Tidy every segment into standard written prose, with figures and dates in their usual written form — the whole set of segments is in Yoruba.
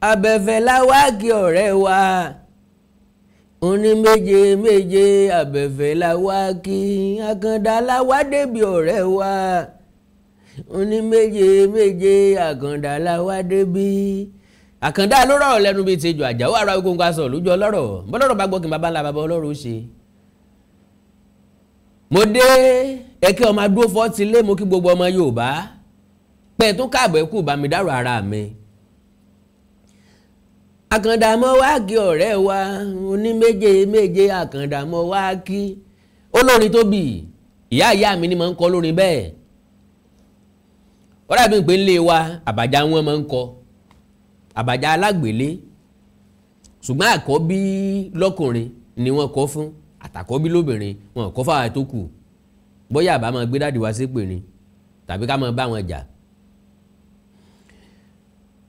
abẹ́fẹ́ láwá kí ọ̀rẹ́ wa oní méje méje abẹ́fẹ́ láwá kí Àkàndá láwá débi ọ̀rẹ́ wa oní méje méje Àkàndá láwá débi. Àkàndá ló rọrọ̀ lẹ́nu bíi ti jù Àjàó ara ogun aṣọ lójú ọlọ́rọ̀ bọ́lọ́rọ̀ bá gbọ́ kí n bàbá ńlá bàbá ọlọ́rọ̀ ó ṣe. Mo dé ẹ̀kẹ́ ọmọ adúró fọ́ọ̀tì lé mo kí gbogbo ọmọ Yorùbá pẹ̀ tó káàbọ̀ ẹ̀kú bá mi dárò ara mi. Àkàndá mọ́ wá kí ọ̀rẹ́ wa oní méje méje Àkàndá mọ́ wá kí olórin tó bì ìyá mi ni mo ń kọ lórin bẹ́ẹ̀. Ó dàbí pé ńlé wa àbàjá wọn máa ń kọ àbàjá alágbèlé ṣùgbọ́n àkọ́bí lọ́kùnrin ni wọ́n kọ́ fún àtàkọ́bí lóbìnrin wọn kọ́ fáwọn tó kù bóyá àbá máa gbé dáàdì wá ṣépè ni tàbí ká máa bá wọn jà.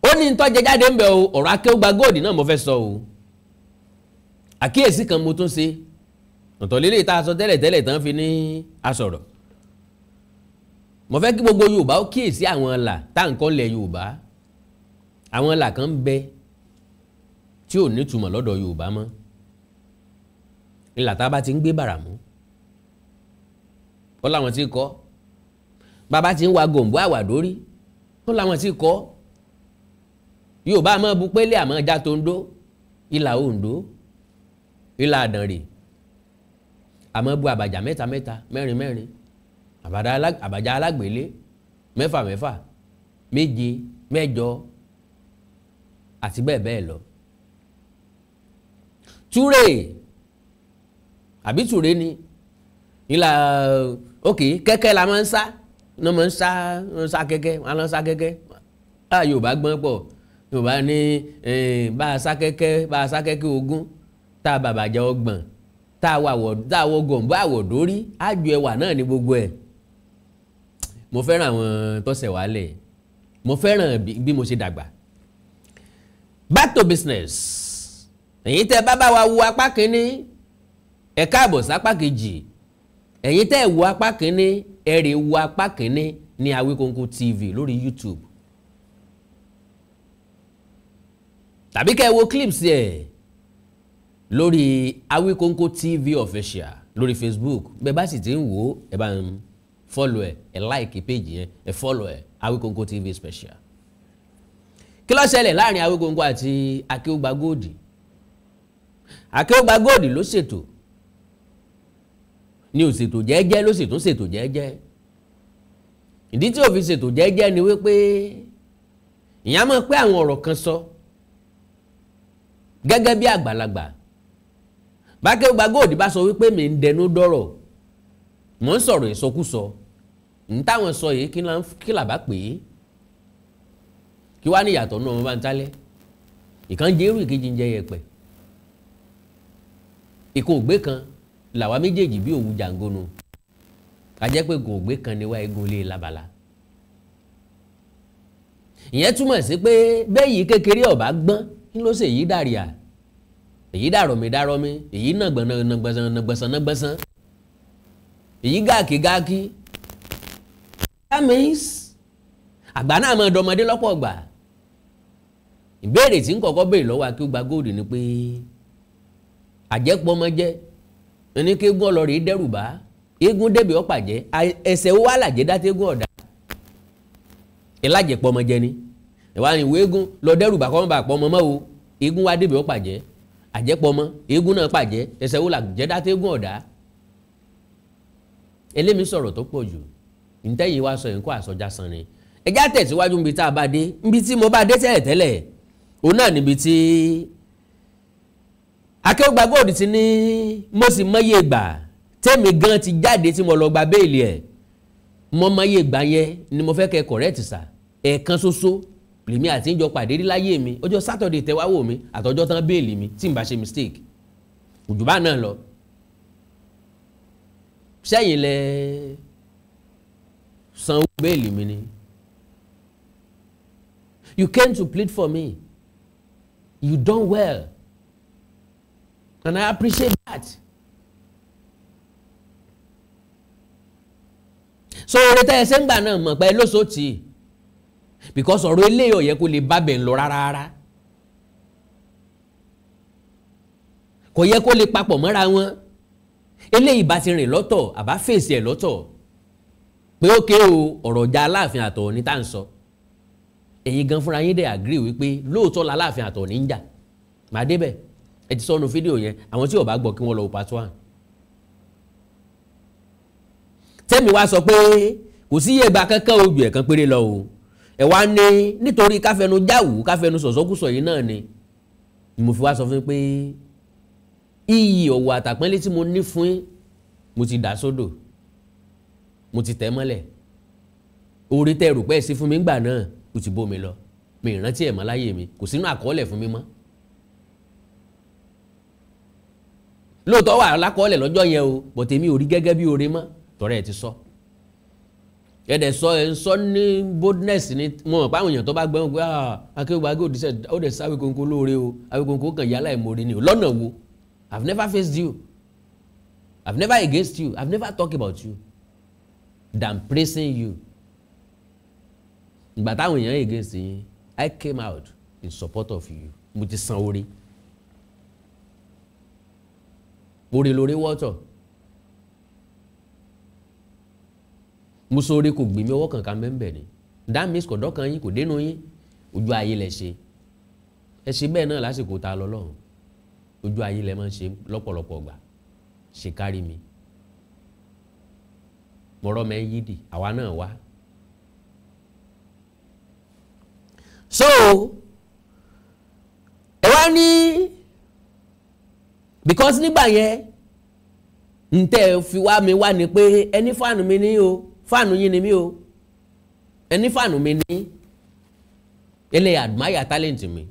Ó ní tọ́jẹ jáde ń bẹ̀ o ọ̀rọ̀ Akéwùgbà Gold náà mo fẹ́ sọ o àkíyèsí kan mo tún ṣe ọ̀tọ̀ lélẹ̀ tá a sọ tẹ́lẹ̀ tán fi ní asọ̀rọ̀. Mo fẹ́ kí gbogbo Yorùbá ó kíyèsí àwọn ọ̀là tá à ń kọ́ lẹ̀ Yorùbá àwọn ọ̀là kan ń bẹ tí ò ní túmọ̀ lọ́dọ̀ Yorùbá mọ́ ìlà tá a bá ti ń gbé bàràmú ó láwọn tí kọ́ bàbá ti ń wa gòǹbó àwàdórí ó láwọn tí kọ́ Yorùbá máa bu pélé àmọ́ já tó ń dó ìlà Oǹdó ìlà Àdànrè àmọ́ bu àbàjá mẹ́ta mẹ́ta mẹ́rin mẹ́rin àbàjá alágbèlé mẹ́fà mẹ́fà méje mẹ́jọ àti bẹ́ẹ̀ bẹ́ẹ̀ lọ. Túrè àbí Túrè ni ìlà òkè kẹ́kẹ́ la máa ń sá ní máa ń sá kẹ́kẹ́ wọn lọ sá kẹ́kẹ́ Yorùbá gbọ́n pọ̀ Yorùbá ní bá a sá kẹ́kẹ́ ogún tá a bàbàjẹ́ ọgbọ̀n tá a wọ gòǹbó àwọ̀dórí àjò ẹwà náà ní gbogbo ẹ̀. Mo fẹ́ràn àwọn tọ́sẹ̀ wálẹ̀ mo fẹ́ràn bí mo ṣe dàgbà. Back to business. Ẹ̀yin tẹ́ bá wa wo apá kínní ẹ káàbọ̀ sápá kejì. Ẹ̀yin tẹ́ wo apá kínní ẹ rè wo apá kínní ní Awikonko TV lórí YouTube. Tàbí kẹ́ wo clips ẹ̀ lórí Awikonko TV official lórí Facebook. Bẹ́ẹ̀ bá sì ti ń wò ẹ bá ń follow ẹ like page yẹn ẹ follow Awikonko TV special. Kí ló ṣẹlẹ̀ láàrin Awikonko àti Akéwùgbà Gold? Akéwùgbà Gold ló ṣètò ni ò ṣètò jẹ́jẹ́ ló sì tún ṣètò jẹ́jẹ́. Ìdí tí ò fi ṣètò jẹ́jẹ́ ni wípé ìyá mọ̀ pé àwọn ọ̀rọ̀ kan sọ gẹ́gẹ́ bí àgbàlagbà. Bákéwùgbà Gold bá sọ wípé mi ń dẹnu dọ́rọ̀ mò ń sọ̀rọ̀ ìsọkúsọ ń táwọn sọ yìí kí làbá pè é kí wá ní ìyàtọ̀ náà wọn bá ń tálẹ̀ ìkan jẹ́ irú ìkejì ń jẹ́ yẹpẹ̀ ìkan ògbé kan làwa méjèèjì bí òwú jàǹgónú a jẹ́ pé ìkan ògbé kan ni wá egun lé labala. Ìyẹn túmọ̀ sí pé bẹ́ẹ̀ yìí kékeré ọ̀bá gbọ́n kí ló ṣe èyí dàríà èyí dàrọ̀mí èyí nàgbọ̀nsán èyí gáàkì. That means àgbà náà máa dọmọdé lọ́pọ̀ ọgbà. Ìbéèrè tí ń kọ́kọ́ béèrè lọ́wọ́ Akéwùgbà Gold ni pé àjẹpọ̀ ọmọ jẹ́ ẹni kéégún ọlọ́rẹ̀ dẹ́rùbá eégún débi ọ̀pàjẹ́ ẹsẹ̀ ó wà lájẹ́ dátégún ọ̀dà ìlàjẹpọ̀ ọmọ jẹ́ ni ìwà ni ìwé eégún lọ dẹ́rùbá kọ́ mọ́ bá pọ̀ ọmọ mọ́ o eégún wá débi ọ̀pàjẹ́ àjẹpọ̀ ọmọ eégún náà pàjẹ́ ẹsẹ̀ ó lájẹ́ dátégún ọ̀dà. Elémi sọ̀rọ̀ tó pọ̀ jù ntẹ́yìn wá sọ nǹkó àsọjá san ni ẹjá tẹ̀síwájú níbi tá a bá dé níbi tí mo bá dé tẹ́lẹ̀ òun náà níbi tí Akéwùgbà Gold ti ní mo sì mọyé ìgbà tẹ́mi gan ti jáde tí mo lọ gba béèlì ẹ̀ mo mọyé ìgbà yẹn ni mo fẹ́ kẹ́ correct sà ẹ̀ẹ̀kan ṣoṣo lèmi àti ìjọ pàdé rí láyé mi ọjọ́ Saturday tẹ́wáwò mi àtọjọ́ tán béèlì mi tí n bá ṣe mistake òjùbá náà lọ sẹ́yìn lẹ sanwó béèlì mi ni. You came to plead for me. You done well. And I appreciate that. So oore tẹ́ ẹ ṣe ń gbà náà mọ̀ pé lóṣòtì because ọ̀rọ̀ eléyìí ò yẹ kó lè bá bẹ̀ ń lọ rárá. kò yẹ kó lè papọ̀ mọ́ra wọn eléyìí bá ti rìn lọ́tọ̀ àbá fèsì ẹ̀ lọ́tọ̀ pé ó ké o ọ̀rọ̀ ọjà Aláàfin Àtọ̀ọ̀ni ní tá à ń sọ ẹ̀yin gan fúnra yín dẹ̀ agree wípé lóòótọ́ la Aláàfin Àtọ̀ọ̀ni ń jà màá débẹ̀ ẹ ti sọnù fídíò yẹn àwọn tí ò bá gbọ́ kí wọ́n lọ wo part 1. tẹ́mi wá sọ pé kò sí yẹ̀gbà kankan ojú ẹ̀ kan péré lọ o ẹ̀ wá ní nítorí káfẹ́nu jáwù káfẹ́nu sọ̀sọ́kùsọ yìí náà ni mo fi wá sọ fún pé iyì ọ̀wọ̀ àtàpọ́nlé tí mo ní fún yín mo ti dà sódò mo ti tẹ̀ mọ́lẹ̀ orí tẹ́ rò pé ẹ̀ sí fún mi ńgbà náà ó ti bómi lọ mi ìrántí ẹ̀ mọ́ láyé mi kò sínú àkọọ́lẹ̀ fún mi mọ́. lóòótọ́ wà lákọọ́lẹ̀ lọ́jọ́ yẹn o bọ̀tẹ̀ mi ò rí gẹ́gẹ́ bí oore mọ́ tọ́rẹ́ ẹ ti sọ ẹ̀dẹ̀ sọ ẹ̀ ń sọ ní boldness ní wọn mọ̀ páwọn èèyàn tó bá gbẹ́wọ̀n pé Akéwàgbé ó dẹ̀ sáwé kónkó lóore o Awíkóńkó kàn yálà ìmoore ni o lọ́nà wo I've never faced you I've never against you I've never talked about you than praising you ìgbà táwọn èèyàn against yín I came out in support of you mo ti san orí orí lórí wọ́tọ̀ mo sọ orí kò gbé mi ọwọ́ kankan mẹ́mbẹ̀ ni that means kò dọ́kan yín kò dénú yín ojú ayé lẹ ṣe ẹ ṣe bẹ́ẹ̀ náà lásìkò ta lọ lọ́hùn ojú ayé lẹ máa ń ṣe lọ́pọ̀lọpọ̀ gbà ṣe kárí mi mọ̀rọ̀ mẹ́ yídì àwa náà wá. so ẹ wá ní because nígbà yẹn n tẹ́ fi wá mi wá ni pé ẹni fáànù mi ní o fáànù yín ni mí o ẹni fáànù mi ní ẹlẹ́ admire talent mi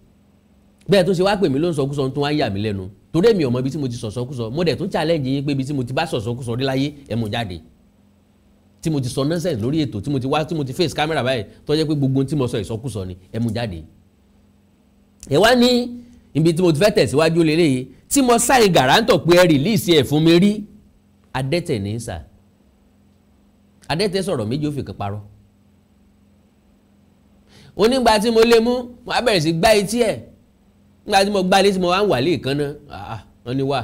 bẹ́ẹ̀ tó ṣe wá pè mí ló ń sọkúsọ tó wá yà mí lẹ́nu torí èmi ọmọ ibi tí mo ti sọ̀sọ́kúsọ mo dẹ̀ tún challenge yín pé ibi tí mo ti bá sọ̀sọ́kúsọ rí láyé ẹ̀ mú jáde tí mo ti sọ nonsense lórí ètò tí mo ti wá tí mo ti face camera báyìí tó jẹ́ pé gbogbo tí mo sọ ìsọkúsọ ni ẹ̀ mú jáde ẹ̀ wá ní ibi tí mo ti fẹ́ tẹ̀síwájú lélẹ́yìí tí mo sáyìn gàrántọ̀ pé ẹ rìlíìsì ẹ̀ fún mi rí adẹ́tẹ̀ ní sà adẹ́tẹ̀ sọ̀rọ̀ méjì ó fi kan parọ́ onígbà tí mo lé mú mo á bẹ̀rẹ̀ sí gbá etí ẹ̀ nígbà tí mo gbá létí mo wá ń wà lé ìkan náà wọ́n ní wà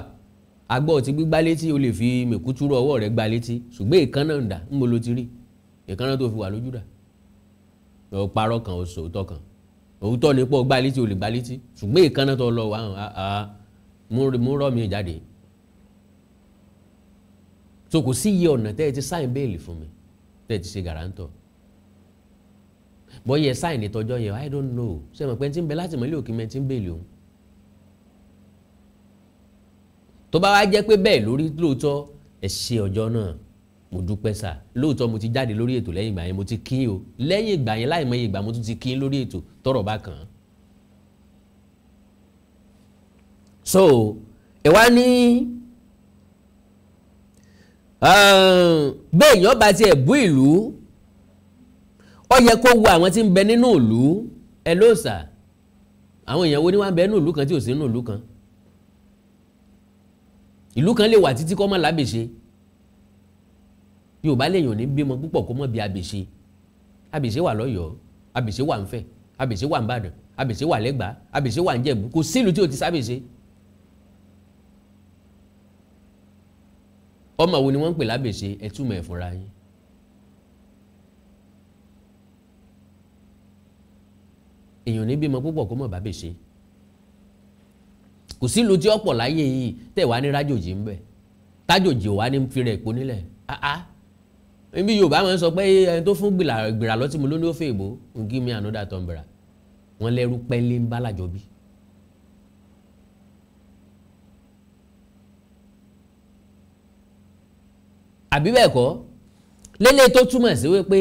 agbọ́ ti gbígbá létí o lè fi mèkútúrú ọwọ́ rẹ̀ gbá létí ṣùgbọ́n ìkan náà ń dà ń mo lo ti rí ìkan náà tó fi wà lójú dà lọ parọ́ kan oṣù òótọ́ kan òótọ́ ní pọ̀ gbá létí o lè gbá létí ṣùgbọ́n ìkan náà tó lọ wà mú rọ́ mi jáde so kò sí iye ọ̀nà tẹ́ ẹ ti sáìn bẹ́ẹ̀lì fún mi tẹ́ ẹ ti ṣe gàrántọ̀ bọ́ yẹ sáìn ní tọjọ́ yẹn I don't know ṣe mọ̀ pé tí ń bẹ láti mọ́lẹ̀ òkè mẹ́ tí ń bẹ́ẹ̀lì òun tó bá wá jẹ́ pé bẹ́ẹ̀ lórí lóòótọ́ ẹ ṣe ọjọ́ náà mo dúpẹ́ sà lóòótọ́ mo ti jáde lórí ètò lẹ́yìn ìgbà yẹn mo ti kí o lẹ́yìn ìgbà yẹn láì mọye ìgbà mo tún ti kí lórí ètò tọ́rọ̀ bá kàn án so ẹ wá ní bẹ́ẹ̀ yàn bá tiẹ̀ bú ìlú ó yẹ kó wo àwọn tí ń bẹ nínú ìlú ẹ ló sà àwọn èèyàn wo ni wọ́n ń bẹ nínú ìlú kan tí ò sí nínú ìlú kan ìlú kan lè wà títí kọ́ mọ́ lábèṣe Yorùbá lè yàn ní bímọ púpọ̀ kó mọ́ bí abèṣe abèṣe wà lọ́yọ̀ọ́ abèṣe wà ń Fẹ̀ abèṣe wà ń Bàdàn abèṣe wà lẹ́gbàá abèṣe wà ń Jẹ̀bú kò sí ìlú tí ò ti sábèṣe. ọmọ wo ni wọ́n ń pè lábèṣe ẹ túmọ̀ ẹ̀ fúnra yín èèyàn ní bímọ púpọ̀ kó mọ̀ bábèṣe kò sí ìlú tí ọ̀pọ̀ láyé yìí tẹ̀ wá ní rájòjì ń bẹ̀ tájòjì ò wá ní fi rẹ̀ pò nílẹ̀ ibi Yorùbá máa ń sọ pé ẹni tó fún gbìrà lọ́tí mo ló ní ó fẹ́ ìbò give me another tumbler wọ́n lẹ́rú pẹ́lẹ́ ń bá lájọ bí. àbí bẹ́ẹ̀ kọ́ lélẹ̀ tó túmọ̀ sí wípé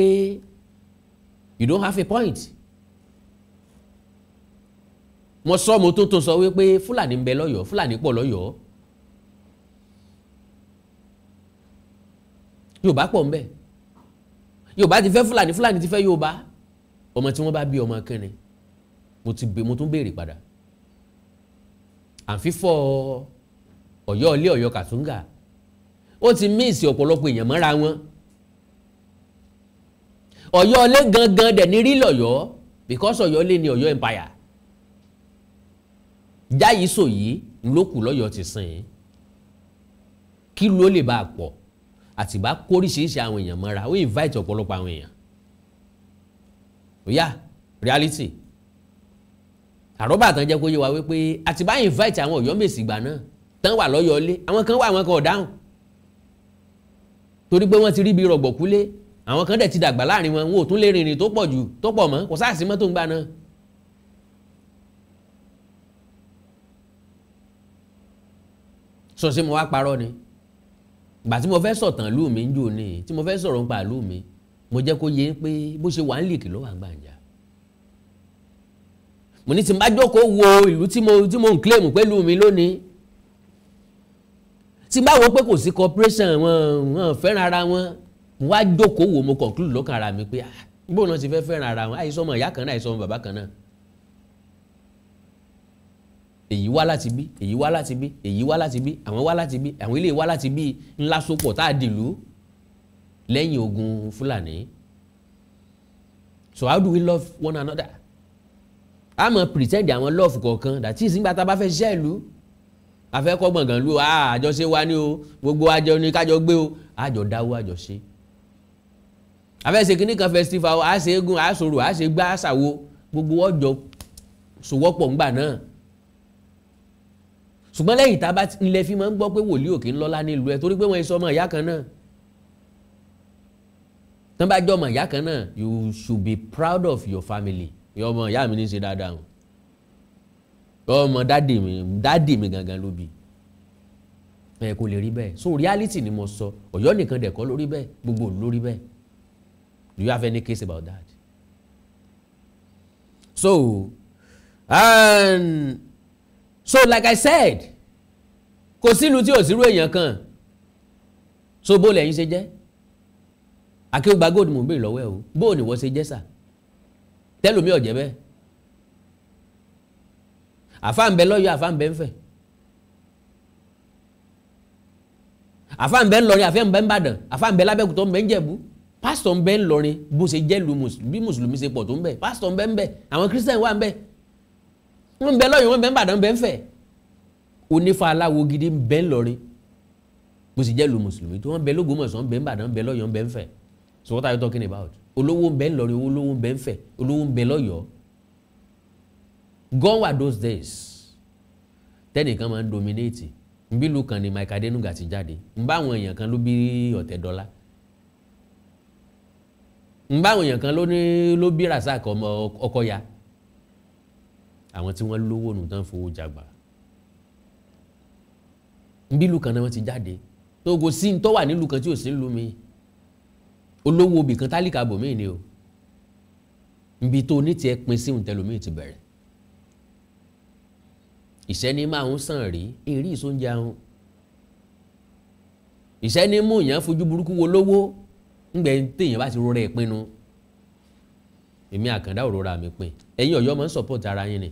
you don't have a point mo sọ mo tó sọ wípé Fúlàní ń bẹ lọ́yọ̀ọ́ Fúlàní pọ̀ lọ́yọ̀ọ́ Yorùbá pọ̀ ń bẹ Yorùbá ti fẹ́ Fúlàní Fúlàní ti fẹ́ Yorùbá ọmọ tí wọ́n bá bí ọmọ kẹrin mo tún béèrè padà àfífọ́ Ọ̀yọ́ ilé Ọ̀yọ́ Kàtúngà ó ti míìsì ọ̀pọ̀lọpọ̀ èèyàn mọ́ra wọn Ọ̀yọ́ ilé gangan dẹ̀ ní rí lọ́yọ́ because Ọ̀yọ́ ilé ni Ọ̀yọ́ empire jáyìí sòyí lókù lọ́yọ̀ọ́ ti sìn kí ló lè bá a pọ̀ àtìbá kóríṣiríṣi àwọn èèyàn mọ́ra ó invite ọ̀pọ̀lọpọ̀ àwọn èèyàn òyà reality àrọ́bà tán jẹ́ kó yé wa wípé àtìbá invite àwọn Ọ̀yọ́mèsì ìgbà náà tán wà lọ́yọ̀ọ́ lé àwọn kan wà àwọn kan ò dáhùn torí pé wọ́n ti rí bí rọ̀gbọ̀kúlé àwọn kan dẹ̀ ti dàgbà láàrin wọn ò tún lè rìnrìn tó pọ̀ jù tó pọ̀ mọ́ kò sáà sí mọ́tò ń gbà náà. sọ sí mo wá parọ́ ni ìgbà tí mo fẹ́ sọ̀tàn lù mí ń jò ní tí mo fẹ́ sọ̀rọ̀ ń pa lù mí mo jẹ́ kó yé pé bó ṣe wà ń lìkì ló wà ń gbàǹjà. mo ní tí n bá jókòó wo ìlú tí mo ń claim pé lù mí lónìí tí n bá wo pé kò sí cooperation wọn fẹ́ràn ara wọn wá jókòó wo mo conclude lọ́kàn ara mi pé bóun náà ti fẹ́ fẹ́ràn ara wọn àìsàn ọmọ ìyá kan náà àìsàn ọmọ bàbá kan náà. èyí wá láti bí èyí wá láti bí èyí wá láti bí àwọn wá láti bí àwọn ilé wá láti bí ńlá sopọ̀ tá a dìlú lẹ́yìn ogun Fúlàní. So how do we love one another? a mọ̀ pretend àwọn love kọ̀ọ̀kan dàtí ìsìngbà tá a bá fẹ́ ṣiṣẹ́ ìlú afẹ́kọ́ gbọ̀ngàn lu àjọṣe wa ni o gbogbo àjọ ni kájọ gbé o àjọ dáwó àjọṣe. afẹ́ṣe kìíní kan festival àṣe eégún àṣòro àṣe gbá àṣàwo gbogbo ọjọ́ sòwọ́pọ̀ ńgbà náà. ṣùgbọ́n lẹ́yìn tá a bá ilẹ̀ fi máa ń gbọ́ pé wòlíì òkè ń lọ́lá nílùú ẹ̀ torí pé wọ́n sọ ọmọ ìyá kan náà. tán bá jọ ọmọ ìyá kan náà you should be proud of your family. ọmọ ìyá mi ní í ṣe dáadáa ọmọ dáàdì mi gangan ló bí ẹ kò lè rí bẹ́ẹ̀ so reality ni mo sọ Ọ̀yọ́ nìkan dẹ̀ kọ́ lórí bẹ́ẹ̀ gbogbo lórí bẹ́ẹ̀ do you have any case about that? So like I said kò sílùú tí ò sírú èèyàn kan so bó lẹ́yìn ṣe jẹ́ Akéwùgbà Gold mò ń béèrè lọ́wọ́ ẹ̀ o bó ni wọ́n ṣe jẹ́ sà tẹ́lómi ọ̀jẹ́ bẹ́ẹ̀ àfáà ń bẹ lọ́yọ̀ àfáà ń bẹ ń fẹ̀ àfáà ń bẹ ń lọrin àfáà ń bẹ ń bàdàn àfáà ń bẹ lábẹ́kútọ́ ń bẹ ń jẹ̀bú pásítọ̀ ń bẹ ń lọrin bó ṣe jẹ́ lu bí mùsùlùmí ṣe pọ̀ tó ń bẹ pásítọ̀ ń bẹ ń bẹ àwọn kírísítẹ̀n wà ń bẹ wọ́n ń bẹ lọ́yọ̀ wọ́n ń bẹ ń bàdàn ń bẹ ń fẹ̀ onífà aláwo gidi ń bẹ ń lọrin bó ṣe jẹ́ lu mùsùlùmí tó wọ́n bẹ lógúnmọ̀ṣọ́ ń bẹ ń bàdàn ń bẹ lọ́yọ̀ ń bẹ ń fẹ̀ so what are you talking about olówó ń bẹ ń lọrin olówó ń bẹ ń fẹ̀ olówó ń bẹ lọ́yọ̀. Gone were those days tẹ́nìkan máa ń dominate nbílù kan ni Mike Adenuga ti jáde nbá àwọn èèyàn kan ló bí Ọ̀tẹ́dọ́lá nbá àwọn èèyàn kan ló bí Rasaq Ọkọya àwọn tí wọ́n lówó nù tán fowó jàgbà nbílù kan náà wọ́n ti jáde tó kò sí tó wà nílùú kan tí ò sí nílùú mi olówó ibì kan tálíkà bòmíì ni o nbí tó ní tiẹ̀ pin sí òǹtẹ̀lómíì ti bẹ̀rẹ̀ ìṣẹ́ni máa ń sàn rí èrí ìsóúnjẹ ahun ìṣẹ́ni mú èèyàn fojú burúkú wo lówó ńgbẹ́ téèyàn bá ti rọra ẹ̀ pinnu èmi Àkàndá òrora mi pin ẹ̀yin Ọ̀yọ́ máa ń support ara yín ni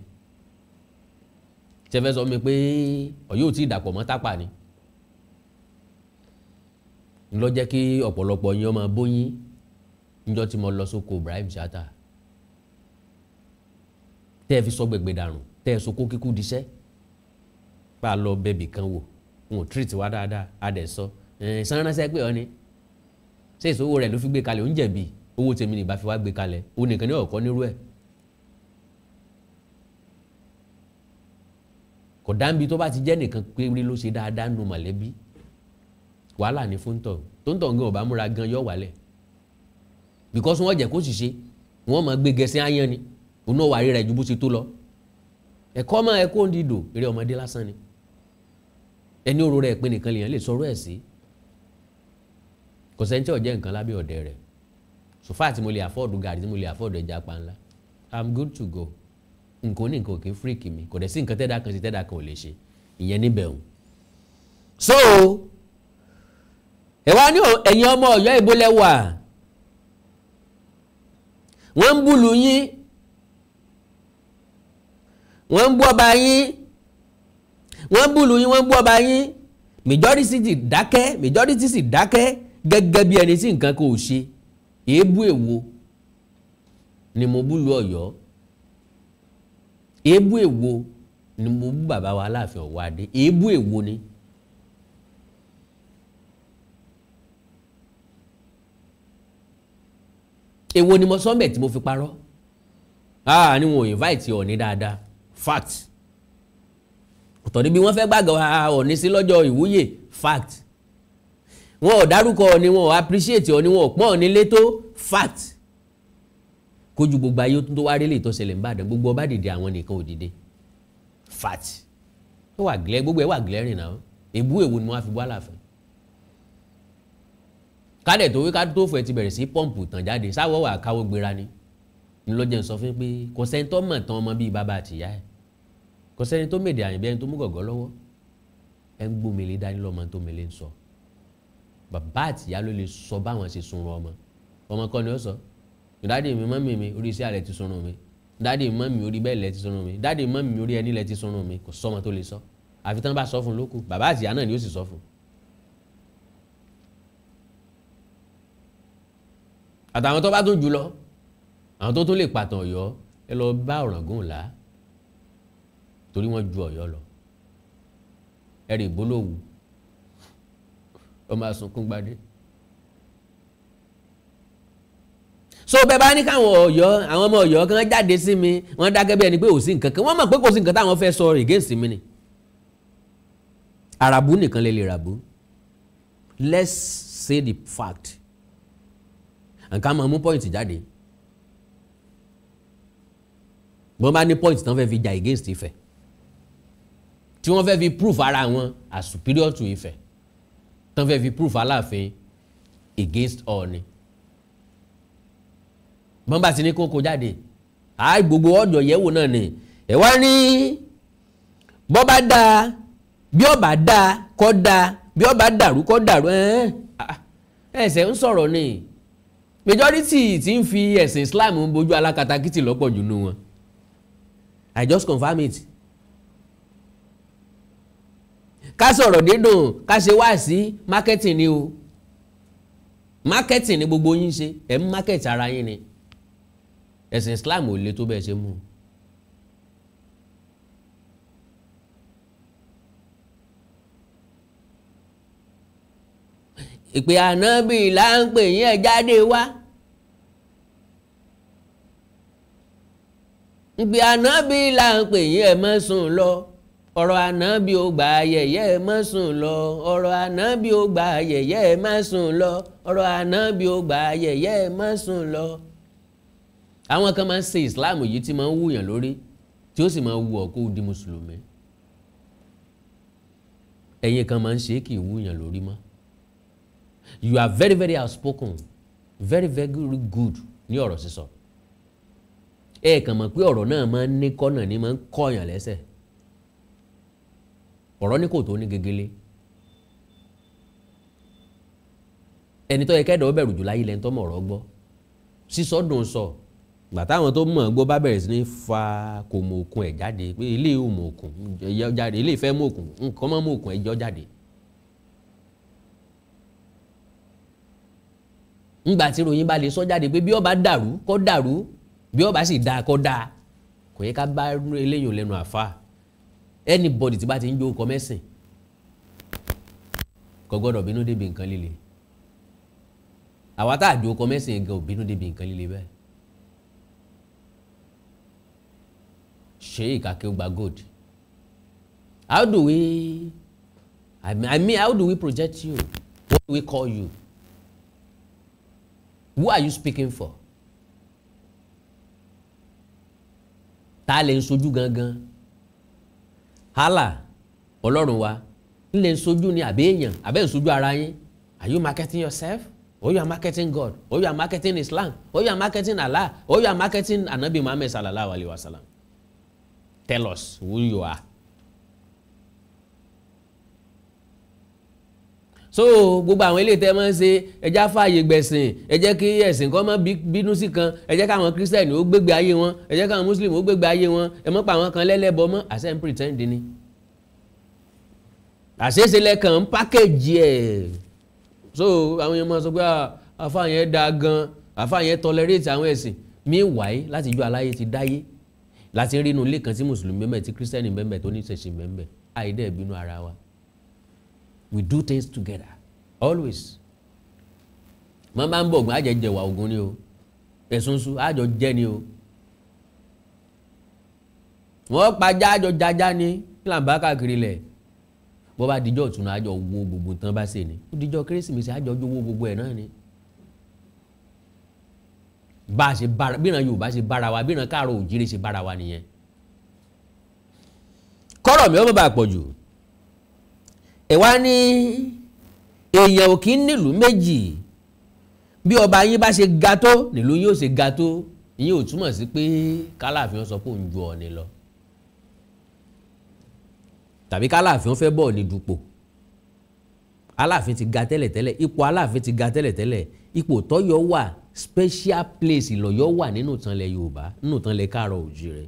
ṣe fẹ́ sọ mi pé Ọ̀yọ́ ò tí ì dàpọ̀ mọ́ Tápà ni ń lọ jẹ́ kí ọ̀pọ̀lọpọ̀ yín ọmọ bóyín níjọ́ tí mo lọ sóko Ibrahim Chatta tẹ́ ẹ fi sọ gbẹgbẹ dànù tẹ́ ẹ sokó kíkú diṣẹ́ bá a lọ bẹbì kan wò wọn ò treat wa dáadáa a dẹ̀ sọ sanránṣẹ́ pé ọ ni ṣé ìṣòwò rẹ̀ ló fi gbé kalẹ̀ ó ń jẹ̀bi owó tèmi nìbá fi wá gbé kalẹ̀ ó nìkan ní ọ̀kọ́ nírú ẹ̀ kò dáńbi tó bá ti jẹ́ nìkan péré ló ṣe dáadáa nù mọ̀lẹ́bí wàhálà ní fún tọ̀ tó ń tọ̀ gan ọ̀bá múra gan yọ̀ wálẹ̀ because wọ́n jẹ́ kó sì ṣe wọ́n máa gbé gẹ̀ẹ́sì áyán ni òun náà wà rí rẹ̀ ju bó ṣe tó lọ ẹ̀kọ́ máa ẹ̀kọ́ ń dìdò eré ọmọdé lásán ni ẹni òróró ẹ̀ pé nìkan lèèyàn lè sọ̀rọ̀ ẹ̀ sí kò sẹ́ni tí ò jẹ́ nǹkan lábẹ́ ọ̀dẹ rẹ̀ sòfà tí mo lè afford gàrí tí mo lè afford ẹja panla I'm good to go nǹkan ní nǹkan òkè freak mi kò dẹ̀ sí nǹkan tẹ́dà kan sí tẹ́dà kan ò lè ṣe ìyẹn níbẹ̀ òun. so ẹ wá ní ẹ̀yin ọmọ Ọ̀yọ́ ìbò lẹ́wà wọ́n ń búlù yín wọ́n ń bú ọba yín wọ́n ń búlù yín wọ́n ń bú ọba yín majority sì dákẹ́ gẹ́gẹ́ bí ẹni tí nǹkan kò ṣe èébú èwo ni mo búlù Ọ̀yọ́ èébú èwo ni mo bú bàbá wa Aláàfin Ọ̀wọ́ Adé. Èébú èwo ni. Èwo ni mo sọ mbẹ̀ tí mo fi parọ́. Ni wọn ò invite Ọọ̀ni dáadáa. Fact. Ọ̀tọ̀ ni bí wọ́n fẹ́ gbàgbọ́ Ọọ̀ni sí lọ́jọ́ ìwúyè. Fact. Wọn ò dárúkọ Ọọ̀ni, wọn ò appreciate Ọọ̀ni, wọn ò pọ́n Ọọ̀ni létó. Fact. Kójú gbogbo ayé tó wá rí lè tó ṣẹlẹ̀ ńbàdàn, gbogbo ọba dìde àwọn nìkan ò dìde. Fact. Ó wà glẹ́, gbogbo ẹ̀ wà glaring náà. Èbú èwo ni wọ́n á fi bú Aláàfin. Kádẹ̀ tó wí ká tó fún ẹ ti bẹ̀rẹ̀ sí pọ́ǹpù tàn jáde, sáwọ́ wà káwọ́ gbéra ni. Ní ló jẹ́ ń sọ fún pé kò sẹ́ni tó mọ̀ tán ọmọ bíi bàbá àtìyá ẹ̀. Kò sẹ́ni tó mèdè Àyìnbí ẹni tó mú gọ̀gọ́ lọ́wọ́. Ẹ ń gbómele dání lọ́mọ tó mele ń sọ. Bàbá àtìyá ló lè sọ báwọn ṣe sunrun ọmọ. Ọmọ kọ́ ni ó sọ. Dádì mi, mọ́mì mi, orí iṣẹ́ àlẹ́ ti sunrun mi. Dádì mọ́mì orí bẹ́ẹ̀ lẹ́ ti sunrun mi. Dádì mọ́mì orí ẹni lẹ́ ti sunrun mi. Kò sọ́mọ tó lè sọ. Àfi tán bá sọ fún lókù. Bàbá àtìyá náà ni ó sì sọ fún. Àtàwọn tó bá tún jù lọ, àwọn tó tún lè pàtàn Ọ̀yọ́, ẹ lọ bá Ọ̀ràngún-Ìlá torí wọ́n ju Ọ̀yọ́ lọ. Ẹ̀rì ìbólówù ọmọ asunkún gbadé. So bẹ́ẹ̀ bá ní káwọn Ọ̀yọ́, àwọn ọmọ Ọ̀yọ́ kan jáde sí mi, wọ́n dákẹ́ bí ẹni pé kò sí nǹkan kan, wọ́n mọ̀ pé kò sí nǹkan táwọn fẹ́ sọ against mi ni. Àràbù nìkan lè ràbù. Let's say the fact. Nǹkan máa mú point jáde. Wọ́n bá ní point tán fẹ́ fi jà against Ifẹ̀. Tí wọ́n fẹ́ fi proof ara wọn as superior to Ifẹ̀. Tán fẹ́ fi proof Aláàfin against Ọọ̀ni. Wọ́n bá ti ní kókó jáde. Gbogbo ọ̀dọ̀ yẹ̀wò náà ni. Ẹ wá ní bọ́ bá dáa, bí ó bá dáa kó dáa, bí ó bá dàrú kó dàrú. Ẹsẹ̀ ń sọ̀rọ̀ ni. Majority tí ń fi ẹ̀sìn Islam ń bojú alákatakítí lọ́pọ̀ jù nú wọn. I just confirm it. Ká sọ̀rọ̀ dídùn, ká ṣe wá sí marketing ni o. Marketing ni gbogbo yín ṣe, ẹ̀ ń market ara yín ni. Ẹ̀sìn Islam ò le tó bẹ́ẹ̀ ṣe mú. Ìpè ànábì là ń pè yín, ẹ jáde wá. Ìpè ànábì là ń pè yín, ẹ má sùn lọ. Ọ̀rọ̀ ànábì ó gbà ayẹyẹ, ẹ má sùn lọ. Ọ̀rọ̀ ànábì ó gbà ayẹyẹ, ẹ má sùn lọ. Ọ̀rọ̀ ànábì ó gbà ayẹyẹ, ẹ má sùn lọ. Àwọn kan máa ń ṣe Islam yìí tí máa ń wúyàn lórí, tí ó sì máa ń wù ọ́ kó di Mùsùlùmí. Ẹ̀yin kan máa ń ṣe kì í wúyàn lórí mọ́. You are very, very outspoken, very, very good ní ọ̀rọ̀ sísọ. Ẹ kàn mọ̀ pé ọ̀rọ̀ náà máa ń ní kọ́nà ní máa ń kọ́yàn lẹ́sẹ̀. Ọ̀rọ̀ ní kò tó ní gegele. Ẹni tó yẹ kẹ́dọ̀ ó bẹ̀rù jù láyé lẹ́ni tó mọ̀ ọ̀rọ̀ gbọ́. Sísọ dùn sọ. Gbà táwọn tó mọ̀ gbọ́ bá bẹ̀rẹ̀ sí ní fa kò mọ òkun ẹ̀ jáde pé ilé ò mọ òkun ẹ̀yọ jáde, ilé ìfẹ́ mọ òkun nǹkan mọ́ mọ òkun ẹ̀jọ́ jáde. Ńgbà tí ròyìn bá lè sọ jáde pé bí ó bá dàrú kó dàrú, bí ó bá sì dáa kó dáa, kò yẹ ká bá eléyìn lẹ́nu àfa. Anybody tí bá ti ń jó ọkọ mẹ́sìn kò gbọ́dọ̀ bínú débi nǹkan líle. Àwa tá àjò ọkọ mẹ́sìn gan ò bínú débi nǹkan líle bẹ́ẹ̀. Sheikh Akeugba Gold. How do we, how do we project you? What do we call you? Who are you speaking for? Ta lè ń sojú gangan? Allah, Ọlọ́run wa, ń lè ń sojú ni àbí èèyàn, àbẹ́ ń sojú ara yín? Are you marketing yourself? Or you are marketing God? Or you are marketing Islam? Or you are marketing Allah? Or you are marketing Anabi Muhammad sallallahu alaihi wasallam? Tell us who you are. So gbogbo àwọn ilé tẹ́ máa ń ṣe ẹjá fààyè gbẹ̀sìn, ẹ jẹ́ kí ẹ̀sìn kan má bínú sí kan, ẹ jẹ́ káwọn kírísítẹ̀nì ó gbégbé ayé wọn, ẹ jẹ́ káwọn mùsùlùmí ó gbégbé ayé wọn, ẹ mọ́ pa àwọn kan lẹ́lẹ́bọ mọ́, àṣẹ ń pretend ni. Àṣeṣe lẹ́kàn ń pákéjì ẹ̀. So àwọn èèyàn máa sọ pé àfáà yẹn dáa gan, àfáà yẹn tolerate àwọn ẹ̀sìn. Meanwhile láti ijọ́ aláyé ti dáyé láti rí inú ilé kan tí mùsùlùmí bẹ́ẹ̀ tí kírísítẹ́nì bẹ́ẹ̀ tó ní ìṣẹ̀ṣe bẹ́ẹ̀ àìdẹ́ ìbínú ara wa. We do things together always. Mọ́ máa ń bọ̀ ògùn àjẹjẹwà ògùn ni o ẹ̀sùn sùn àjọ jẹ́ ni o. Wọ́n pajá àjọ jájá ni kí là ń bá káàkiri lẹ̀. Bọ́ bá dijọ́ ìtùnú àjọ wo gbogbo tán bá ṣe ni ó dijọ́ kérésìmesì àjọ owó gbogbo ẹ̀ náà ni. Bá a ṣe bára bíran Yorùbá ṣe bára wa bíran káàrọ̀ òjìrè ṣe bára wa nìyẹn. Kọ́rọ̀ mi ó má bàa pọ̀ jù. Ẹ wá ní èèyàn ò kí ń nílùú méjì bí ọba yín bá ṣe ga tó nílùú yín ó ṣe ga tó ìyẹn ò túmọ̀ sí pé kálàfin sọ pé òun ju Ọọ̀ni lọ tàbí kálàfin fẹ́ bọ̀ ní dupò. Aláàfin ti ga tẹ́lẹ̀tẹ́lẹ̀ ipò Aláàfin ti ga tẹ́lẹ̀tẹ́lẹ̀ ipò tọ́yọ́ wà special place lọ́yọ́ wà nínú ìtànlẹ̀ Yorùbá nínú ìtànlẹ̀ káàrọ̀ òjìrè.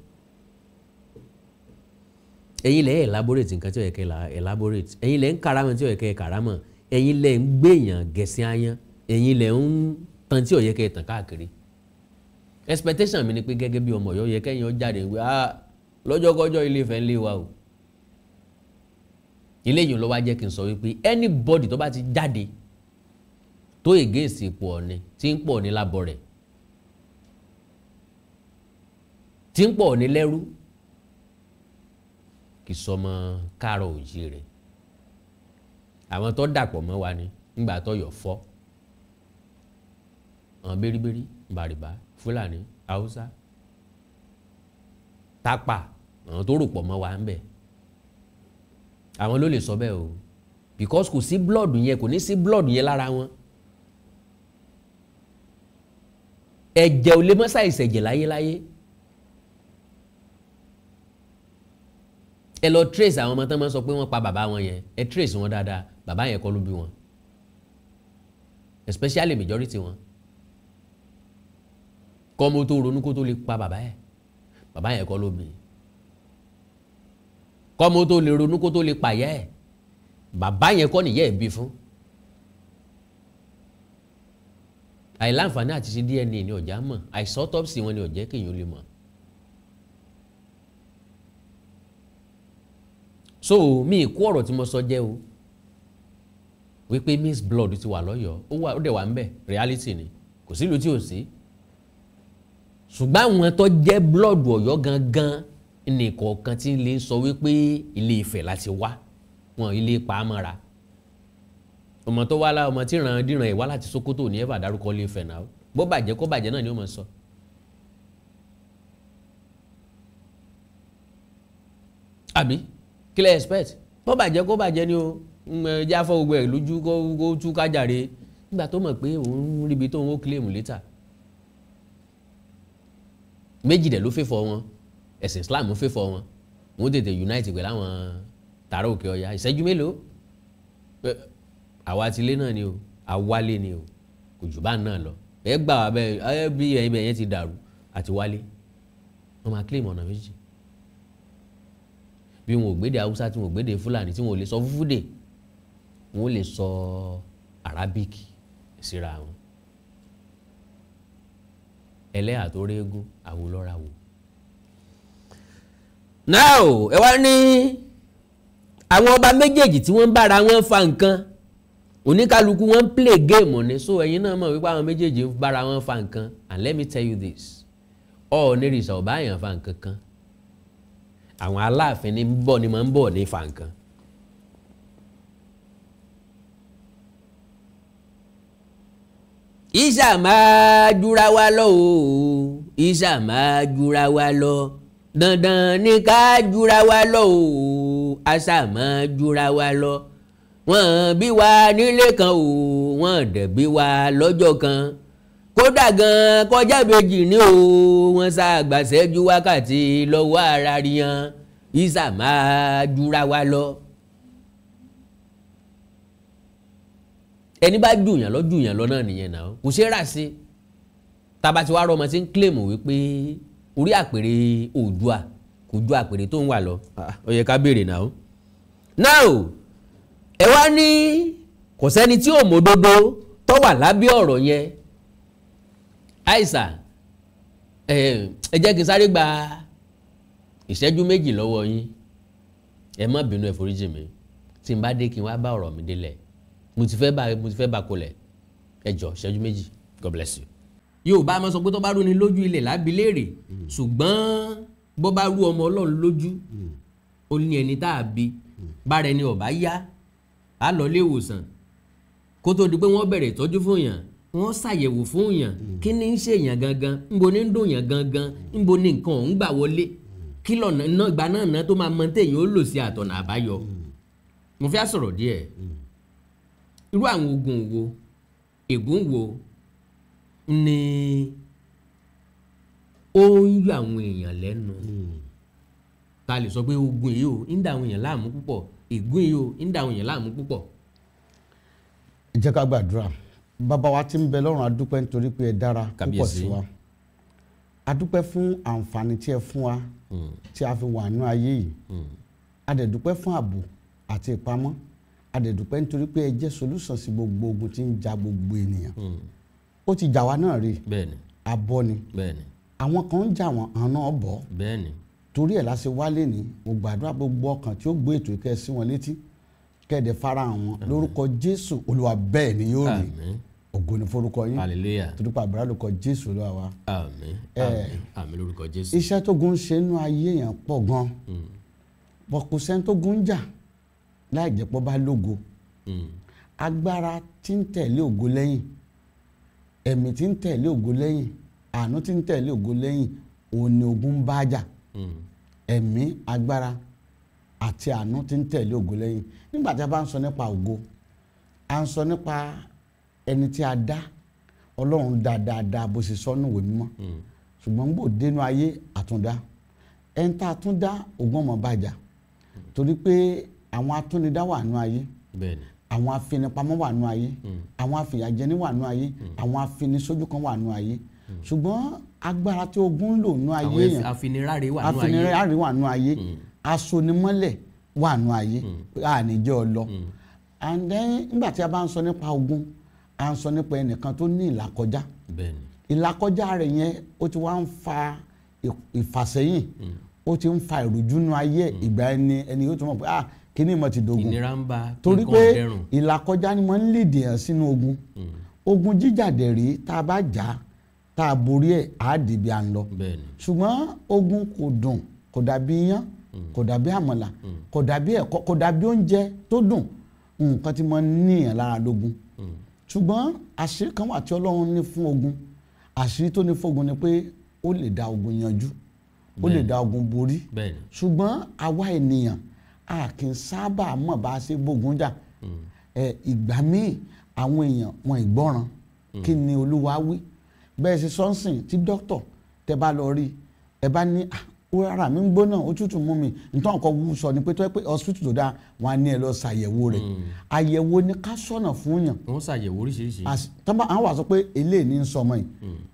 Ẹ̀yin lẹ́ elaborate nǹkan tí ó yẹ kẹ́ elaborate ẹ̀yin lẹ́ ń karamọ̀ tí ó yẹ kẹ́ karamọ̀ ẹ̀yin lẹ́ ń gbèyàn gẹ̀ẹ́sì ayán ẹ̀yin lẹ́ ń tan tí ó yẹ kẹ́ tàn káàkiri. Expectation mi ni pé gẹ́gẹ́ bí ọmọ Ọ̀yọ́ yẹ kẹ́yìn ó jáde wí lọ́jọ́kọ́jọ́ Ilé-Ifẹ̀ ń lé wa o. Ilé yìí ló wá jẹ́ kí n sọ wípé anybody tó bá ti jáde tó against ipò Ọọ̀ni tí ń pọ̀ ní lábọ̀ rẹ̀ tí ń pọ̀ ní lẹ́rú kì í sọmọ káàrọ̀ òjìrè. Àwọn tó dàpọ̀ mọ́ wa ni nígbà tó yọ̀ fọ́ àwọn bẹ́rìbẹ́rì bàrìbá Fúlàní Haúsá Tápà àwọn tó rò pọ̀ mọ́ wa ń bẹ̀ àwọn ló lè sọ bẹ́ẹ̀ o because kò sí blood yẹn kò ní sí blood yẹn lára wọn. Ẹ̀jẹ̀ ò lè mọ́ ṣàìṣẹ̀jẹ̀ láyéláyé. Ẹ lọ trace àwọn ọmọ tán máa ń sọ pé wọ́n pa bàbá wọn yẹn ẹ trace wọn dáadáa bàbá yẹn kọ́ ló bí wọn especially majority wọn. Kọ́ mo tó ronú kó tó lè pa bàbá yẹn kọ́ ló bí. Kọ́ mo tó lè ronú kó tó lè pàyà ẹ̀ bàbá yẹn kọ́ nìyẹn ẹ̀ bí fún. Àìláǹfààní àti ṣe DNA ni ọ̀já mọ̀ àìsàn autopsy wọn ni ọ̀jẹ́ kéèyàn lè mọ̀. So mi kú ọ̀rọ̀ tí mo sọ jẹ́ o wípé Miss Blood ti wà lọ́yọ̀ọ́ ó dẹ̀ wà ń bẹ̀ reality ni kò sílùú tí ò sí. Ṣùgbọ́n àwọn tó jẹ́ blood Ọ̀yọ́ gangan ní kọ̀ọ̀kan tí lè sọ wípé Ilé-Ifẹ̀ láti wá wọn ilé pàmọ́ra. Ọmọ tó wá lá ọmọ tí ràn dìran ẹ̀ wá láti Sókótó ní ẹ̀fà dárúkọ Ilé-Ifẹ̀ náà bó bàjẹ́ kó bàjẹ́ náà ni ó mọ̀ sọ. Àbí kí lẹ expect bó bàjẹ́ kó bàjẹ́ ni o ẹjẹ́ afọ gbogbo ẹ̀ lójú kó tú kájàre nígbà tó mọ̀ pé òun ríbi tó ń ó claim later. Méjì dẹ̀ ló fẹ́fọ́ wọn ẹ̀sìn Islam fẹ́fọ́ wọn wọ́n tètè unite pẹ̀lú àwọn tààrà Òkè Ọya ìṣẹ́jú mélòó àwa tilé náà ni o àwálé ni o kò jù bá náà lọ ẹ gbà wá bẹ́ẹ̀ bí ẹ̀yìn yẹn ti dàrú àti wálé wọ́n máa claim ọ̀nà méjì bí wọn ò gbédè Haúsá tí wọn ò gbédè Fúlàní tí wọn ò lè sọ Fúfúdè wọn ò lè sọ Arabic síra wọn. Ẹlẹ́yà tó régún àwòlọ́ra wò. Now ẹ wá ní àwọn ọba méjèèjì tí wọ́n ń bára wọn fa nǹkan oníkálukú wọn ń play game ni so ẹ̀yin náà mọ̀ wípé àwọn méjèèjì ń bára wọn fa nǹkan and let me tell you this Ọ̀ọ̀nìrìṣà ọba àyàn fa nǹkan kan àwọn Aláàfin ní bọ̀ ni máa ń bọ̀ ní fa nǹkan. Ìṣà máa jura wa lọ o ìṣà máa jura wa lọ dandan ní ká jura wa lọ o àṣà máa jura wa lọ wọ́n bí wa nílé kan o wọ́n dẹ̀ bí wa lọ́jọ́ kan kódà gan kọjá méjì ní o wọ́n ṣàgbàṣẹ́jú wákàtí lọ́wọ́ ara ríyan ìṣà máa jura wa lọ. Ẹni bá jùyàn lọ náà nìyẹn náà kò ṣe é rà sí tába ti wá rọ ọmọ tí ń claim wípé orí àpèrè Oòduà kò ju àpèrè tó ń wà lọ ó yẹ ká béèrè náà. Now ẹ wá ní kò sẹ́ni tí ò mọ̀dodo tó wà lábẹ́ ọ̀rọ̀ yẹn àìsà ẹ jẹ́ kí n sáré gba ìṣẹ́jú méjì lọ́wọ́ yín ẹ má bínú ẹ foríjì mi tí n bá dé kí n wá bá ọ̀rọ̀ mi délẹ̀ mo ti fẹ́ bá kolẹ̀ ẹ jọ ìṣẹ́jú méjì God bless you. Yorùbá máa sọ pé tó bá rú ni lójú ilẹ̀ lábí léèrè ṣùgbọ́n bó bá rú ọmọ Ọlọ́run lójú ó ní ẹni tá a bí bára ẹni ọ̀bá yá á lọ ilé ìwòsàn kó tó di pé wọ́n bẹ̀rẹ̀ ìtọ́jú fún yàn wọ́n ṣàyẹ̀wò fún yàn kí ni ń ṣe èèyàn gangan ńbo ní ń dùn yàn gangan ńbo ní nǹkan ọ̀hún gbà wọlé kí lọ́nà iná ìgbà náà tó máa mọ téèyàn ó lò sí àtọ̀nà àbáyọ. Mo fẹ́ sọ̀rọ̀ díẹ̀ irú àwọn ogun wo ègún wo ni ó ń yọ àwọn èèyàn lẹ́nu ta lè sọ pé ogun yìí ó ń dà àwọn èèyàn láàmú púpọ̀ ègún yìí ó ń dà àwọn èèyàn láàmú púpọ̀. Jẹ́ ká gbàdúrà. Bàbá wa tí ń bẹ lọ́run, a dúpẹ́ nítorí pé ẹ dára púpọ̀ sí wa. A dúpẹ́ fún àǹfààní tí ẹ fún wa tí a fi wà nínú ayé yìí. A dẹ̀ dúpẹ́ fún ààbò àti ìpamọ́. A dẹ̀ dúpẹ́ nítorí pé ẹ jẹ́ solúsàn sí gbogbo ogun tí ń ja gbogbo ènìyàn. Ó ti jà wá náà rí. Bẹ́ẹ̀ni. Abọ́ ni. Bẹ́ẹ̀ni. Àwọn kan ń jà wọ́n àwọn náà bọ́. Bẹ́ẹ̀ni. Torí ẹ̀ la ṣe wálé ní mo gbàdúrà gbogbo ọkàn tí ó gbé ètò ìkẹ́ sí wọn létí kẹ́ẹ̀dẹ̀ fara wọn lórúkọ Jésù Olúwa bẹ́ẹ̀ ni yóò rí. Ògo ni forúkọ yín. Hallelujah. Torí pa àbúrò lórúkọ Jésù Olúwa wa. Àmín. Àmín lórúkọ Jésù. Iṣẹ́ tó gun ṣe nínú ayé yẹn pọ̀ gan. Bọ̀ kò sẹ́ni tó gun jà láì jẹ́ pọ́ bá lógo. Agbára tí ń tẹ̀lé ògo lẹ́yìn, ẹ̀mí tí ń tẹ̀lé ògo lẹ́yìn, àánú tí ń tẹ̀lé ògo lẹ́yìn, òun ni ogun bá jà. Ẹ̀mí, agbára àti àánú tí ń tẹ̀lé ògo lẹ́yìn. Nígbà tí a bá ń sọ nípa ògo, a ń sọ nípa ẹni tí a dá, Ọlọ́run dá dáadáa bó ṣe sọ nínú ìwé mímọ́. Ṣùgbọ́n gbò dénú ayé àtúndá. Ẹni tá a tún dá ògùn ọmọ bàjá. Torí pé àwọn atúnidá wà nínú ayé. Bẹ́ẹ̀ni. Àwọn afinipamọ́ wà nínú ayé. Àwọn afìyàjẹni wà nínú ayé. Àwọn afinisójú kan wà nínú ayé. Ṣùgbọ́n agbára tí ogun ń lò nínú ayé yẹn. Àwọn afiniráre wà nínú ayé. Asonimọ́lẹ̀ wà nínú ayé. Àníjẹ́ ọlọ. And then nígbà tí a bá ń sọ nípa ogun, a ń sọ nípa ẹnìkan tó ní ìlàkọjá. Bẹ́ẹ̀ni. Ìlàkọjá rẹ̀ yẹn ó ti wá ń fa ìfàsẹ́yìn. Ó ti ń fa ìrújú nínú ayé ìgbà ẹni yóò tún mọ̀ pé kíní mọ̀ ti dogun. Ìnira ń bá torí pé ìlàkọjá ni mo ń lè dèèyàn sínú ogun. Ogun jíjàdẹ̀ rí tá a bá jà tá a borí ẹ̀ á dìbì à ń lọ. Bẹ́ẹ̀ni. Ṣùgbọ́n ogun kò dùn kò dàbí iyán kò dàbí àmàlà kò dàbí ẹ̀kọ́ kò dàbí oúnjẹ tó dùn nǹkan tí mo níyàn lára lógun. Ṣùgbọ́n àṣírí kan wà tí Ọlọ́run ní fún ogun. Àṣírí tó ní fún ogun ni pé ó lè dá ogun yanjú ó lè dá ogun borí. Bẹ́ẹ̀ni. Ṣùgbọ́n àwa ènìyàn a kì í sábà mọ̀ bá a ṣe bógun jà. Ìgbà míì àwọn èèyàn wọn ìgbọ́ràn kí ni Olúwa wí. Bẹ́ẹ̀ ṣe sọ́nsìn tí dókítà tẹ bá lọ rí ẹ bá ní ara mi ń gbóná òtútù mú mi nítorí nǹkan wú sọ ni pé tó yẹ pé hospital tó dáa wọn á ní ẹ lọ ṣàyẹ̀wò rẹ̀. Àyẹ̀wò ni ká sọ̀nà fún yàn. Wọ́n ṣàyẹ̀wò oríṣiríṣi. Tọ́ba àwọn wà sọ pé eléyìí ní sọmọ yìí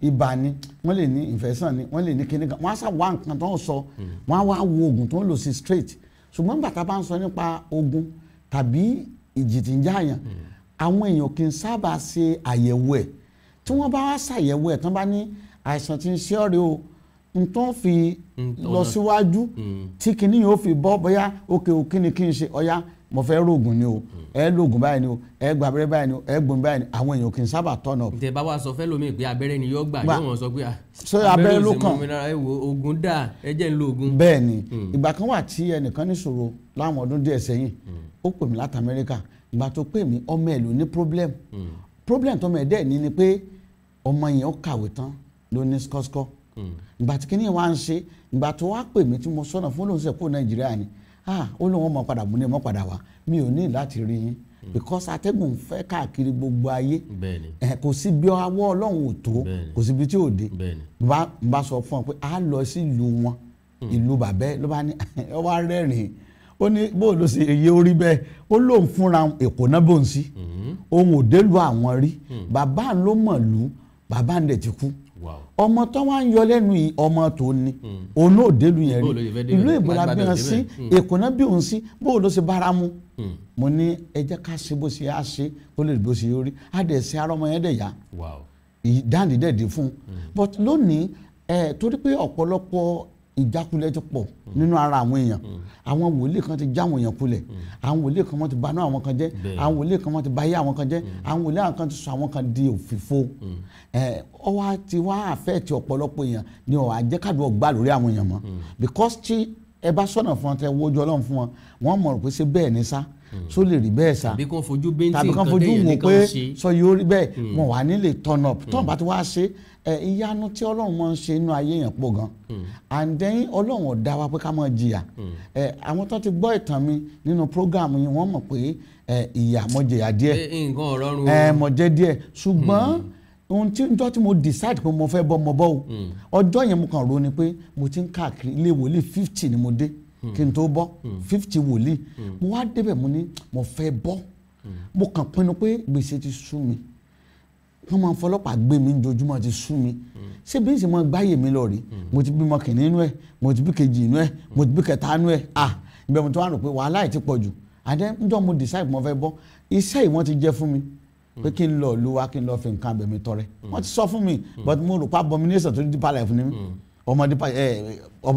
ibà ni wọ́n lè ní infection ni wọ́n lè ní kíní kan wọ́n á sá wá nǹkan tó ń sọ wọ́n á wá wo oògùn tó ń lò sí straight. Ṣùgbọ́n bàtà bá ń sọ nípa ogun tàbí ìjì tí ń jáàyàn àwọn èèyàn kì í sábà ṣe àyẹ̀wò ẹ̀ tí wọ́n bá wá ṣàyẹ̀wò ẹ̀ tán bá ní àìsàn tí ń ṣe ọ́ rè o n tó fi lọ síwájú tí kìíní yóò fi bọ́ bóyá òkè òkè ni kí n ṣe ọ̀yá mo fẹ́ rògùn ni o ẹ lògùn báyìí ni o ẹ gba abẹ́rẹ́ báyìí ni o ẹ gbòmí báyìí ni àwọn èèyàn kì í sábà tọ̀nà. tẹ bá wa sọ fẹ́ lómi pé abẹ́rẹ́ ni yóò gbà yóò wọ́n sọ pé abẹ́rẹ́ ló kàn oògùn dà ẹ jẹ́ ń lo oògùn. bẹ́ẹ̀ ni ìgbà kan wà tí ẹnìkan níṣòro láwọn ọdún díẹ̀ sẹ́yìn ó pè mí láti Amẹ́ríkà ìgbà tó pè mí ọmọ ẹ̀ ló ní problem tọmọ ẹ̀ dẹ̀ ní ni pé ọmọ yẹn ó kàwé tán ló ní skọ́skọ́ ìgbà tí kíní wa ń ṣe ìgbà tó wá pè mí tí mo sọ̀nà fún olóhùn sẹ́kù Nàìjíríà ni ó lóun ọmọ padà mú ní ọmọ padà wá mi ò ní láti rí yín because atẹ́gùn fẹ́ káàkiri gbogbo ayé kò sí bí awọ́ Ọlọ́run ò tó kò sí bí tí ò dé bá sọ fún ọ pé a lọ sí ìlú wọn ìlú bàbẹ́ ló bá ní ọ wá rẹ́rìn-ín ó ní bó ló ṣe iye orí bẹ́ẹ̀ ó lóun fúnra Èkó náà bò ń sí òun ò dé lu àwọn rí bàbá ló mọ̀ lù bàbá ń dẹ̀ ti kú ọmọ tó wá ń yọ lẹ́nu yìí ọmọ tó ní òun náà délu yẹn rí ìlú ìbúra bí wọn sí Èkó náà bí òun sí bó ló ṣe bára mu mo ní ẹ jẹ́ ká ṣe bó ṣe á ṣe ó lè bó ṣe rí á dẹ̀ ṣe ara ọmọ yẹn dẹ̀ yá ìdáǹdì dẹ̀ dé fún un but lónìí torí pé ọ̀pọ̀lọpọ̀ ìjákulẹ̀ ti pọ̀ nínú ara àwọn èèyàn àwọn wòlíì kan ti já àwọn èèyàn kulẹ̀ àwọn wòlíì kan wọ́n ti banú àwọn kan jẹ́ àwọn wòlíì kan wọ́n ti bayé àwọn kan jẹ́ àwọn wòlíì àwọn kan ti sọ àwọn kan di òfìfo ọwọ́ ti wá àfẹ́ẹ̀tì ọ̀pọ̀lọpọ̀ èèyàn ni ọ̀ àjẹkàdùn ọ̀gbà lórí àwọn èèyàn mọ́ because tí ẹ bá sọ̀nà fún wọn tẹ wojú Ọlọ́run fún wọn wọ́n mọ̀ pé ṣé bẹ́ẹ̀ ni sá tó lè rí bẹ́ẹ̀ sá tàbí kan fojú bẹ́ntì tàbí kan fojú wò pé sọ yóò rí bẹ́ẹ̀ wọn wà nílé turn up tó bá ti wá ṣe ìyanu tí Ọlọ́run máa ń ṣe inú ayé yẹn pọ̀ gan and then Ọlọ́run ò dá wa pé ká máa jìyà àwọn tó ti gbọ́ ìtàn mi nínú program yìí wọ́n mọ̀ pé ìyà mo jìyà díẹ̀ nǹkan ọ̀rọ̀rùn mo jẹ díẹ̀ ṣùgbọ́n ohun tí njọ́ tí mo decide pé mo fẹ́ bọ́ mo bọ́ o ọjọ́ yẹn mo kàn ro ni pé mo ti ń káàkiri ilé wòlíì 50 ni mo dé kí n tó bọ́ 50 wòlíì mo wá débẹ̀ mo ní mo fẹ́ bọ́ mo kàn pinnu pé gbèsè ti sú mi wọ́n máa ń fọlọ́pàá gbé mi jojúmọ́ ti sú mi ṣé bí n sì máa gbáyè mi lọ rí mo ti bímọ kìnní inú ẹ̀ mo ti bí kejì inú ẹ̀ mo ti bí kẹta inú ẹ̀ ibẹ̀ mo ti wá rò pé wàhálà yìí ti pọ̀ jù àdé njọ́ mo decide mo fẹ́ bọ́ iṣẹ́ yìí wọ́n ti jẹ́ fún mi pé kí n lọ lu wa kí n lọ fi nǹkan abẹ̀mí tọrẹ wọ́n ti sọ fún mi but mo rò pé abomination tó Deeper Life ni mí ọmọ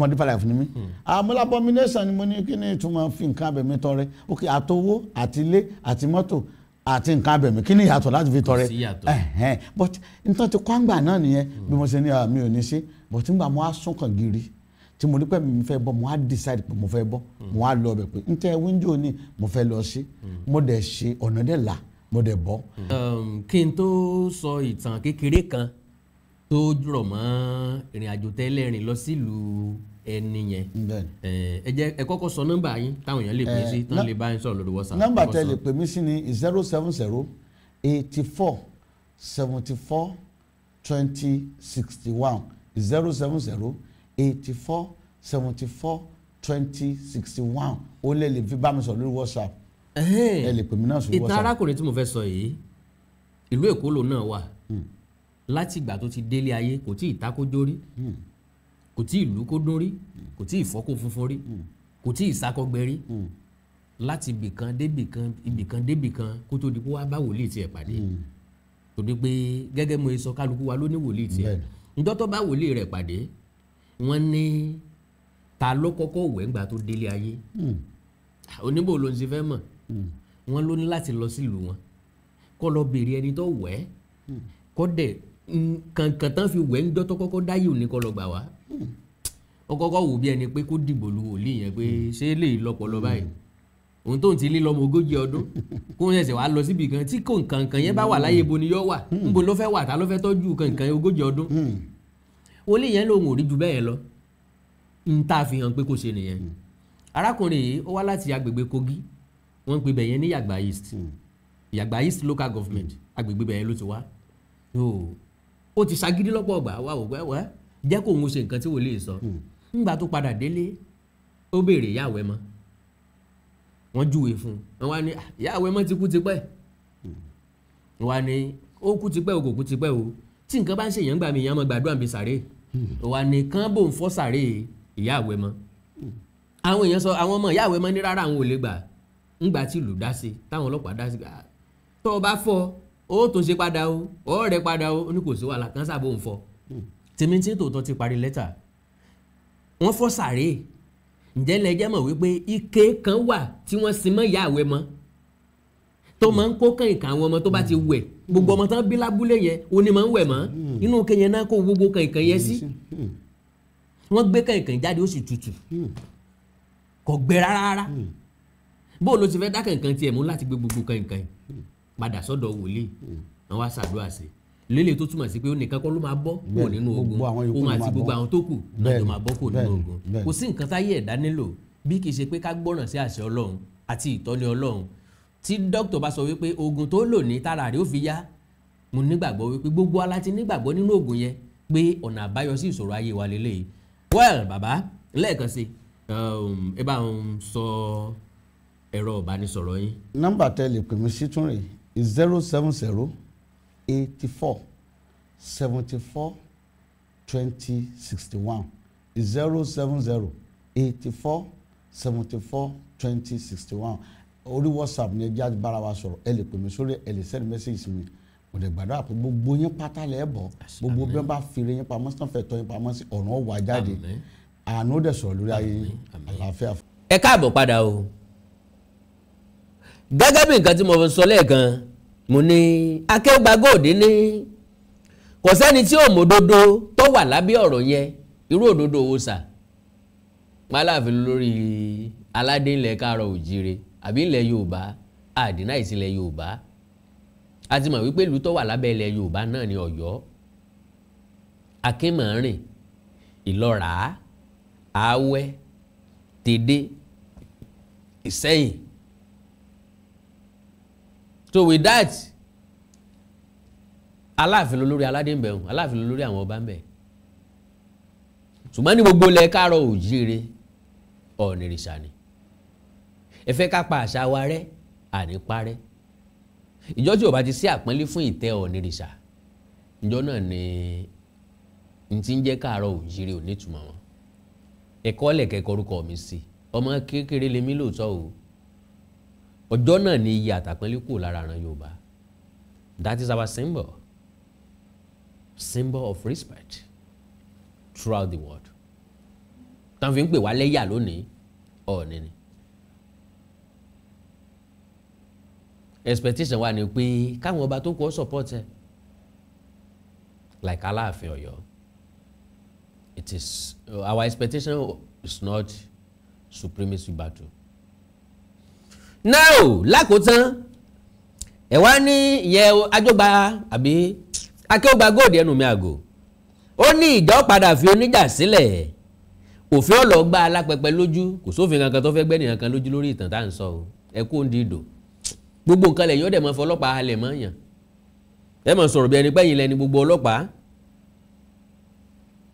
Deeper Life ni mí àmọ́ abomination ni mo ní kí ni ìtumọ̀ fi nǹkan abẹ̀mí tọrẹ ok àtowó àti ilé àti mọ́tò àti nǹkan abẹ̀mí kí ni ìyàtọ̀ láti fi tọrẹ but nítorí ti kwangba náà nìyẹn bí mo ṣe ní mi ò ní ṣe but nígbà mo á sún kàn gírí tí mo ní pẹ́ mi fẹ́ bọ́ mo á decide pé mo fẹ́ bọ́ mo á lọ bẹ̀ pé n tẹ́ wíńdò ni mo fẹ́ lọ sí mo dẹ̀ ṣe ọ̀nà dẹ̀ là mo dẹ̀ bọ́. kí n tó sọ ìtàn kékeré kan tó rọ̀ mọ́ ìrìn àjò tẹ́lẹ̀ rìn lọ sílùú ẹni yẹn ẹ kọ́kọ́ sọ nọ́mbà yín táwọn èèyàn lè pè sí tán lè bá yín sọ̀rọ̀ lórí WhatsApp. nọ́mbà tẹ́ lè pè mí sí ni 070 84 74 20 61 070 84 74 20 61 ó lè fi bá mi sọ̀rọ̀ lórí WhatsApp ẹ lè pè mí náà sórí WhatsApp. ìtàn arákùnrin tí mo fẹ́ sọ yìí ìlú Èkó lòun náà wà láti ìgbà tó ti délé ayé kò tí ì takójó rí kò tí ì lù kó dún rí kò tí ì fọ́kó funfun rí kò tí ì sákọ́gbẹ́ rí láti ibìkan débìkan kó tó di kó wá bá wòlíì tiẹ̀ pàdé torí pé gẹ́gẹ́ mo sọ kálukú wa ló ní wòlíì tiẹ̀ ǹjọ́ tó bá wòlíì rẹ̀ pàdé wọ́n ní ta ló kọ́kọ́ wẹ̀ ńgbà tó délé ayé oníbò ló ń ṣe fẹ́ mọ̀ wọ́n ló ní láti lọ sílùú wọn kó lọ béèrè ẹni tó wẹ̀ kó dẹ̀ kankan tán fi wẹ̀ ńjọ́ tó kọ́kọ́ dáyé òní kó lọ gbà wá ó kọ́kọ́ wò bí ẹni pé kó dìbò lu wòlíì yẹn pé ṣé lè lọ́pọ̀lọ́ báyìí òun tó ń ti lé lọ́mọ 40 ọdún kó ń ṣẹ̀ṣẹ̀ wá lọ síbi kan tí kò nǹkan yẹn bá wà láyé ibo ni yọ wà níbo ló fẹ́ wà ta ló fẹ́ tọ́jú kankan 40 ọdún wòlíì yẹn lòun ò rí ju bẹ́ẹ̀ lọ ń tá a fi hàn pé kò ṣe nìyẹn arákùnrin yìí ó wá láti agbègbè Kogi wọ́n ń pè bẹ̀yẹn ní Yàgbà East Yàgbà East local government agbègbè bẹ̀yẹn ló ti wá ó ti ṣagídí lọ́pọ̀ ọgbà wà wò wẹ́ jẹ́ kó òun ṣe nǹkan tí wòlíì sọ nígbà tó padà délé ó béèrè ìyá àwẹ̀ mọ́ wọ́n júwe fún un wọ́n wá ní ìyá àwẹ̀ mọ́ ti kú tipẹ́ wọ́n wá ní ó kú tipẹ́ o kò kú tipẹ́ o tí nǹkan bá ń ṣèyàn gbà mí ìyá ọmọ gbàdúrà bí sàré wà ní kán bò ń fọ́ sàré ìyá àwẹ̀ mọ́ àwọn èèyàn sọ àwọn ọmọ ìyá àwẹ̀ mọ́ ní rárá àwọn ò lè gbà ńgbà tí ìlú dá sí táwọn ọlọ́pàá dá sí tó o bá fọ́ ó tó ṣe padà o ó rẹ̀ padà o ó ní kò sí wàhálà kan sábò ń fọ́ tèmi tí tòótọ́ ti parí lẹ́tà wọ́n fọ́ sàré ǹjẹ́ lẹ́jẹ́ mọ̀ wípé ike kan wà tí wọ́n sin mọ́ ìyá àwẹ̀ mọ́ tó máa ń kó kànìkàn àwọn ọmọ tó bá ti wẹ̀ gbogbo ọmọ tán bí lábúlé yẹn ó ní máa ń wẹ̀ mọ́ inú ike yẹn náà kó gbogbo kànìkàn yẹn sí wọ́n gbé kànìkàn jáde ó sì tutù kò gbẹ rárá bó ló ti fẹ́ dá kànìkàn tiẹ̀ mú láti gbé gbogbo kànìkàn padà sọ́dọ̀ wòlíì àwọn wá ṣàdúrà sí lélẹ̀ tó túmọ̀ sí pé ó nìkan kọ́ ló máa bọ́ kúrò nínú ogun òun àti gbogbo àwọn tó kù lájọ máa bọ́ kúrò nínú ogun kò sí nǹkan táyé ẹ̀dá nílò bí kì í ṣe pé ká gbọ́ràn sí àṣẹ Ọlọ́run àti ìtọ́ni Ọlọ́run tí dókítà bá sọ wípé oògùn tó lò ní tára rẹ̀ ó fi yá mo nígbàgbọ́ wípé gbogbo ala ti nígbàgbọ́ nínú oògùn yẹn pé ọ̀nà àbáyọ sí ìṣòro ayé wa lélẹ́yìí well bàbá lẹ́ẹ̀kan sí ẹ bá ń sọ ẹ̀rọ ìbánisọ̀rọ̀ yín. nọ́mbà tẹ́ lè pè mí sí tún rè 070 84 74 20 61 070 84 74 20 61 orí WhatsApp ní ẹjẹ́ àdìbára wa sọ̀rọ̀ ẹ lè pè mí sórí ẹ lè send message mi mo lè gbàdúrà pé gbogbo yín pátá lẹ́ bọ̀ gbogbo bí wọ́n bá fèrè yín pamọ́ sí fẹ́ tọ́ yín pamọ́ sí ọ̀nà ọ̀wà jáde àánú dẹ̀ sọ̀rọ̀ lórí ayé àlàáfíà. ẹ káàbọ̀ padà o gẹ́gẹ́ bí nǹkan tí mo sọ lẹ́ẹ̀kan mo ní Akeugba Gold ní kò sẹ́ni tí ò mọ̀ òdodo tó wà lábẹ́ ọ̀rọ̀ yẹn irú òdodo wo sà Aláàfin lórí aládé ilẹ̀ káàárọ̀ òjíire àbí ilẹ̀ Yorùbá àdínà ìsílẹ̀ Yorùbá a ti mọ̀ wípé ìlú tó wà lábẹ́ ilẹ̀ Yorùbá náà ni Ọ̀yọ́ Akínmọ̀rìn Ìlọ́rà Àwẹ́ Tèdè Ìsẹ́yìn. So with that Aláàfin lórí aládé ń bẹ̀ hùn Aláàfin lórí àwọn ọba ń bẹ̀ ṣùgbọ́n ní gbogbo ilẹ̀ káàárọ̀ òjíire Ọ̀nìrìṣà ni ẹ fẹ́ ká pa àṣà wa rẹ́ àní parẹ́ ìjọ tí ò bá ti sí àpọ́nlé fún ìtẹ́ Ọ̀nìrìṣà ìjọ náà ni n ti ń jẹ́ káàárọ̀ òjíire ò ní ìtumọ̀ wọn ẹ̀kọ́ lẹ̀kẹ́ korúkọ mi sí ọmọ kékeré lèmi lóòótọ́ o ọjọ́ náà ni iye àtàpọ́nlé kù lára àrùn Yorùbá that is our symbol of respect throughout the world tán fi ń pè wá lẹ́yà lónìí Ọọ̀ni ni expectation wa ni pé káwọn ọba tó kọ́ support ẹ like Aláàfin Ọ̀yọ́ it is our expectation is not supremacy battle. Now lákòótán ẹ wá ní ìyẹn Àjọgbà àbí Akeugba Gold ẹnu mi àgò ó ní ìjọ padà fi oníjà sílẹ̀ òfin ọlọ́gbà alápẹpẹ lójú kò sófin kankan tó fẹ́ gbẹ́ nìkan kan lójú lórí ìtàn tá à ń sọ o ẹ kó ń di ìdò gbogbo nǹkan lẹ̀ yóò dẹ̀ mọ́ fọlọ́pàá halẹ̀ mọ́ yàn ẹ mọ̀ sọ̀rọ̀ bí ẹni pẹ́yìn lẹ́ni gbogbo ọlọ́pàá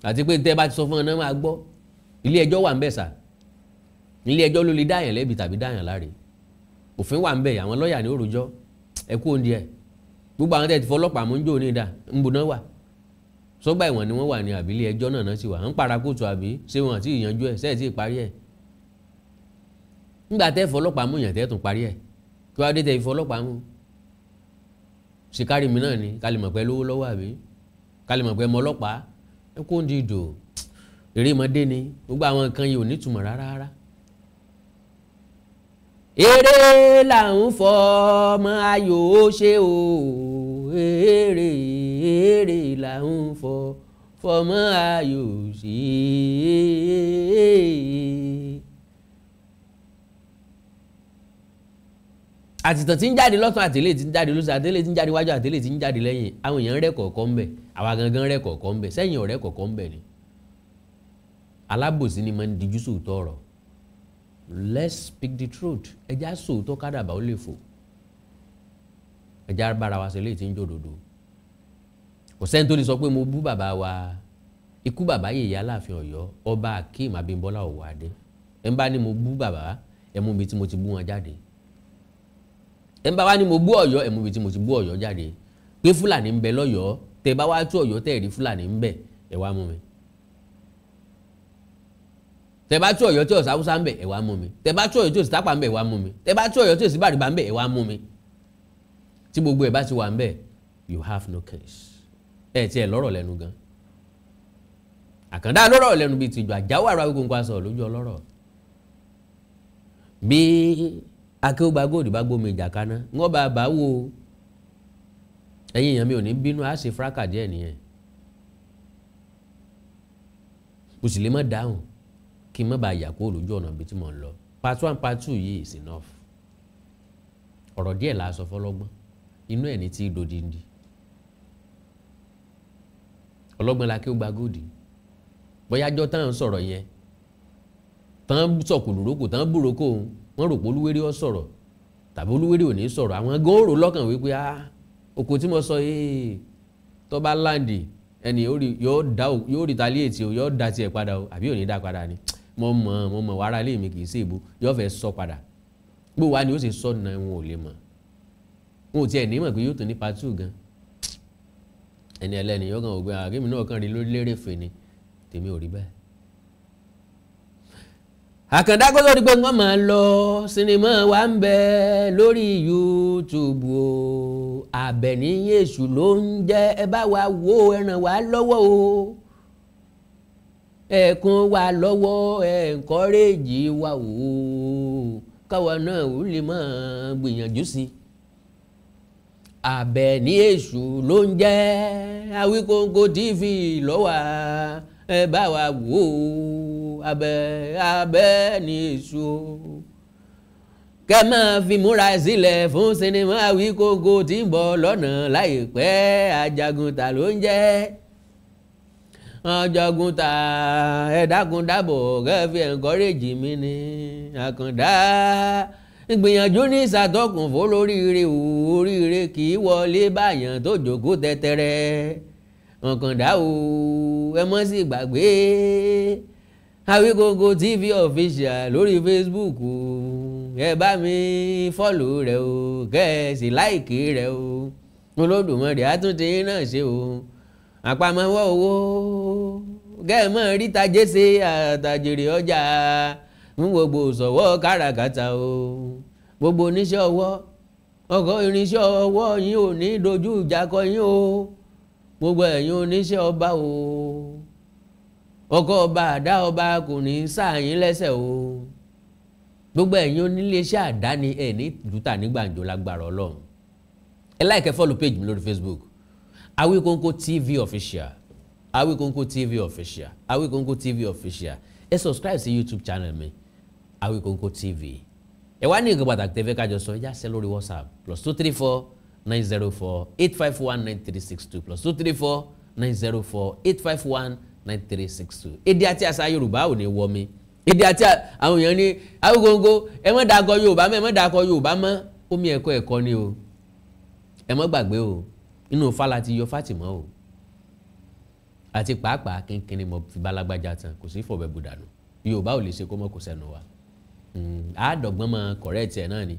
àti pé tẹ́ bá ti sọ fún ọ náà máa gbọ́ ilé ẹjọ́ wà ń bẹ̀ sà ilé ẹjọ́ ló lè dáyàn lẹ́bi tàbí dáyàn láre òfin wà ń bẹ̀ àwọn lọ́ọ̀yà ní òròjọ́ ẹ kú òǹdí ẹ̀ gbogbo àwọn tẹ̀ ti fọlọ́pàá mú ń jò ní ìdá ń bò náà wà sọ́gbà ìwọ̀n ni wọ́n wà ní àbí ilé ẹjọ́ náà sì wà ń para kóòtù àbí ṣé wọn àti ìyanjú ẹ̀ sẹ́ẹ̀ tí ì parí ẹ̀ ńgbà tẹ́ fọlọ́pàá mú yàn tẹ́ tún parí ẹ̀ kí wàá dé tẹ́ ìfọlọ́pàá mú ṣìkárì mi náà ni ká lè mọ̀ pé lówó lọ́wọ́ àbí ká lè mọ̀ pé mọ ọlọ́pàá ẹ kó ń di ìdò erémọdé ni gbogbo àwọn nǹkan yìí ò nítumọ̀ rárá. Eré là ń fọmọ ayò ṣe o eré là ń fọmọ ayò ṣe. Àtìtàn tí ń jáde lọ́tún àtẹ̀lé tí ń jáde lọ́sẹ̀ àtẹ̀lé tí ń jáde wájú àtẹ̀lé tí ń jáde lẹ́yìn àwọn èèyàn rẹ̀ kọ̀ọ̀kan ń bẹ̀ àwa gangan rẹ̀ kọ̀ọ̀kan ń bẹ̀ sẹ́yìn ọ̀rẹ́ kọ̀ọ̀kan ń bẹ̀ ni alábòsí ni máa ń dijú sòótọ́ ọ̀rọ̀ let's speak the truth ẹja sòótọ́ kádàbà ó lè fò ẹja bára wa ṣe léyìí tí ń jòdòdò kò sẹ́ni tó lè sọ pé mo bú bàbá wa ikú bàbá yèyé Aláàfin Ọ̀yọ́ Ọba Akeem Abímbọ́lá Ọ̀wọ́adé ẹ̀ ń bá ní mo bú bàbá ẹ̀ mú mi tí mo ti bú wọn jáde ẹ̀ ń bá wá ní mo bú Ọ̀yọ́ ẹ̀ mú mi tí mo ti bú Ọ̀yọ́ jáde pé Fúlàní ń bẹ lọ́yọ̀ọ́ tẹ́ bá wá tú Ọ̀yọ́ tẹ́ rí Fúlàní ń bẹ ẹ̀ wá mú mi tẹ́ bá tú Ọ̀yọ́ tí ọ̀sá Haúsá ń bẹ ẹ̀ wá mú mi tẹ́ bá tú Ọ̀yọ́ tí òsì Tápà ń bẹ ẹ̀ wá mú mi tẹ́ bá tú Ọ̀yọ́ tí òsì Bàrìbà ń bẹ ẹ̀ wá mú mi tí gbogbo ẹ̀ bá ti wà ń bẹ you have no case ẹ̀ tí ẹ̀ lọ́rọ̀ lẹ́nu gan Àkàndá lọ́rọ̀ lẹ́nu bíi tìjọ Àjàó Àrò Awíkóńkó aṣọ lójú ọlọ́rọ̀ bí Akeugba Gold bá gbómi ìjà kaná wọ́n bá bá wo ẹ̀yin èèyàn mi ò ní bínú á ṣe fúrákà díẹ̀ nìyẹn mo sì lè má dáhùn kí n má bàa yà kó lójú ọ̀nà bí tí mò ń lọ part 1 part 2 yìí is enough ọ̀rọ̀ díẹ̀ la sọ fọlọ́gbọ́n inú ẹ̀ ní tí ìdòdìndì ọlọ́gbọ́n la Akeugba Gold bóyá jọ́ tán sọ̀rọ̀ yẹn tán sọ̀kùlùrókò tán búrokò wọ́n rò pé Olúwérè ó sọ̀rọ̀ tàbí Olúwérè ò ní sọ̀rọ̀ àwọn gòrò lọ́kàn wípé oko tí mo sọ yìí tó bá láǹdì ẹni yóò retaliate o yóò dá tiẹ̀ padà o àbí ò ní dá padà ni mo mọ̀ wàrà lé mi kì í ṣe ìbò yóò fẹ́ sọ padà gbówó wa ni ó sì sọ náà wọn ò lè mọ̀ wọn ò tiẹ̀ ní mọ̀ pé yóò tún ní part 2 gan ẹni ẹlẹ́ni yóò kàn ògbé àgémi náà kàn rí lérè fè ni tèmi ò rí bẹ́ẹ̀. Àkàndá kó tó di pé wọ́n máa lọ sinimá wa ń bẹ lórí YouTube o Àbẹ̀ní Èṣù ló ń jẹ́ ẹ bá wa wo ẹ ràn wá lọ́wọ́ o ẹ kún wa lọ́wọ́ ẹ encourage wa o káwa náà ò lè máa gbìyànjú sí i. Àbẹ̀ní Èṣù ló ń jẹ́ Awíkonko TV lọ́wọ́ ẹ bá wa wò ó Àbẹ̀ní Èṣù kẹ́ máa fi múra sílẹ̀ fún sinimá Awíkonko tí ń bọ̀ lọ́nà láìpẹ́ Ajagunta ló ń jẹ́ Ajagunta ẹ dákun dábọ̀ kẹ́ fi encourage mi ní Àkàndá gbìyànjú ní ìsàtọ́kùn fún lóríire oríire kì í wọlé báyàn tó jókòó tẹ́tẹ́rẹ́ Àkàndá o ẹ mọ́ sí gbàgbé Awíkonko TV official lórí Facebook o ẹ bá mi fọ́lò rẹ̀ o kẹ́ ẹ sì láìkì rẹ̀ o Olódùmarè àtúntì náà ṣe o àpamọ́wọ́ owó kẹ́ ẹ mọ́ ríta jẹ́sẹ̀ àtàjèrè ọjà fún gbogbo sọ̀wọ́ káràkátà o gbogbo oníṣẹ́ ọwọ́ ọkọ̀ irinṣẹ́ ọwọ́ yín ò ní dojú ìjà kọ yín o gbogbo ẹ̀yin oníṣẹ́ ọba o ọkọ̀ ọba àdá ọba kò ní sáàyín lẹ́sẹ̀ o gbogbo ẹ̀yin oníléeṣẹ́ àdáni ẹ̀ ní lùtà ní gbàǹjo lágbára Ọlọ́run ẹ like follow page mi lórí Facebook Awíkonko TV official Awíkonko TV official Awíkonko TV official ẹ subscribe sí YouTube channel mi Awíkonko TV ẹ wá ní nǹkan pàtàkì tẹ́fẹ́ kájọ sọ ẹ já sẹ́ lórí WhatsApp +234 904 851 9362 +234 904 851 9362 èdè àti àṣà Yorùbá ò ní wọ mi èdè àti àwọn èèyàn ní Awíkonko ẹ má dàkọ Yorùbá mọ́ ẹ má dàkọ Yorùbá mọ́ omi ẹ̀kọ́ ni o ẹ má gbàgbé o inú fàlà ti yọ Fátímọ̀ o àti pàápàá kínkínní mo fi bálágbájá tán kò sí fọ̀bẹ bùdànù Yorùbá ò lè ṣe kó mọ́ kó sẹ́nu wa àádọ́gbọ́n mọ́ kọ̀rẹ́ẹ̀tì ẹ̀ náà ni